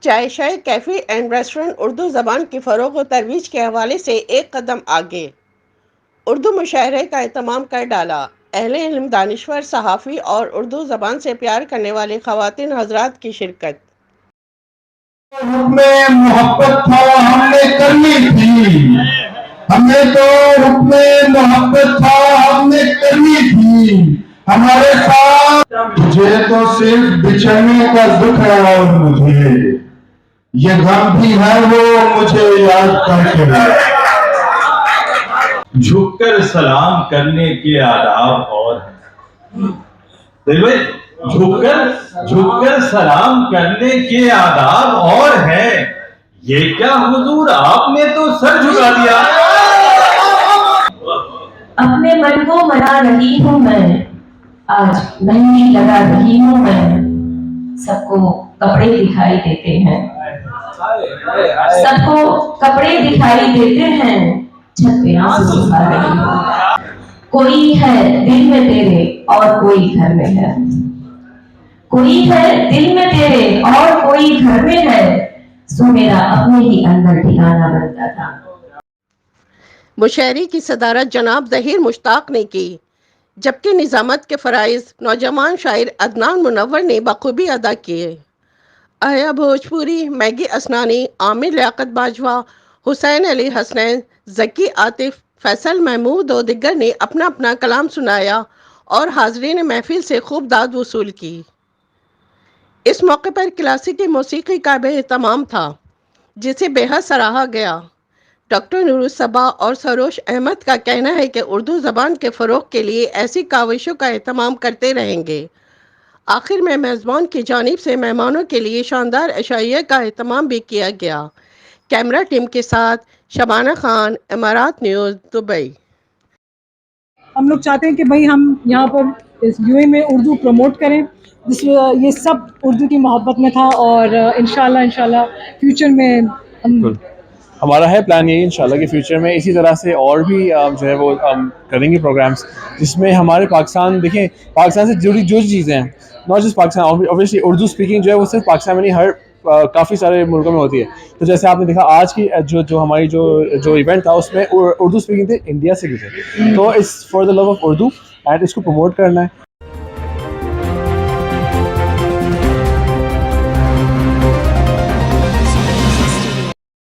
چائے شائے cafe and restaurant Urdu زبان کی فروغ و ترویج کے حوالے سے ایک قدم آگے، اردو مشاعرے کا اہتمام کر ڈالا۔ اہل علم، دانشور، صحافی اور اردو زبان سے پیار کرنے والی خواتین حضرات کی شرکت۔ میں محبت تھا ہم نے کرنی تھی، ہمیں تو حکم محبت تھا ہم نے کرنی تھی ہمارے ساتھ، مجھے تو صرف بچھڑنے کا دکھ ہے اور مجھے یہ غم بھی ہے وہ مجھے یاد کر کے جھک کر سلام کرنے کے آداب اور جھک کر سلام کرنے کے آداب اور ہیں، یہ کیا حضور آپ نے تو سر جھکا دیا۔ اپنے من کو منا رہی ہوں میں، آج مہندی لگا رہی ہوں میں، سب کو کپڑے دکھائی دیتے ہیں، سب کو کپڑے دکھائی دیتے ہیں، چھت پہ آنسو بہا رہی ہوں۔ کوئی ہے دل میں تیرے اور کوئی گھر میں ہے، کوئی ہے دل میں تیرے اور کوئی گھر میں ہے، سو میرا اپنے ہی اندر ٹھکانہ بنتا تھا۔ مشاعرے کی صدارت جناب ظہیر مشتاق نے کی، جبکہ نظامت کے فرائض نوجوان شاعر عدنان منور نے بخوبی ادا کیے۔ آیا بھوجپوری، میگی اسنانی، عامر لیاقت باجوہ، حسین علی حسنین، ذکی عاطف، فیصل محمود و دیگر نے اپنا اپنا کلام سنایا اور حاضرین محفل سے خوب داد وصول کی۔ اس موقع پر کلاسیکی موسیقی کا بھی اہتمام تھا، جسے بے حد سراہا گیا۔ ڈاکٹر نورالصباح اور سروش احمد کا کہنا ہے کہ اردو زبان کے فروغ کے لیے ایسی کاوشوں کا اہتمام کرتے رہیں گے۔ آخر میں میزبان کی جانب سے مہمانوں کے لیے شاندار عشائیہ کا اہتمام بھی کیا گیا۔ کیمرہ ٹیم کے ساتھ شبانہ خان، امارات نیوز، دبئی۔ ہم لوگ چاہتے ہیں کہ بھائی ہم یہاں پر اس یو اے میں اردو پروموٹ کریں، یہ سب اردو کی محبت میں تھا، اور انشاءاللہ فیوچر میں ہمارا ہے پلان یہی انشاءاللہ کہ فیوچر میں اسی طرح سے اور بھی جو ہے وہ کریں گے پروگرامس، جس میں ہمارے پاکستان، دیکھیں پاکستان سے جڑی جو چیزیں ہیں، not just Pakistan, obviously Urdu speaking جو ہے وہ صرف پاکستان میں نہیں، ہر کافی سارے ملکوں میں ہوتی ہے۔ تو جیسے آپ نے دیکھا آج کی جو ہماری جو ایونٹ تھا اس میں اردو اسپیکنگ تھے انڈیا سے بھی تھے، تو اس for the love of Urdu and اس کو پروموٹ کرنا ہے۔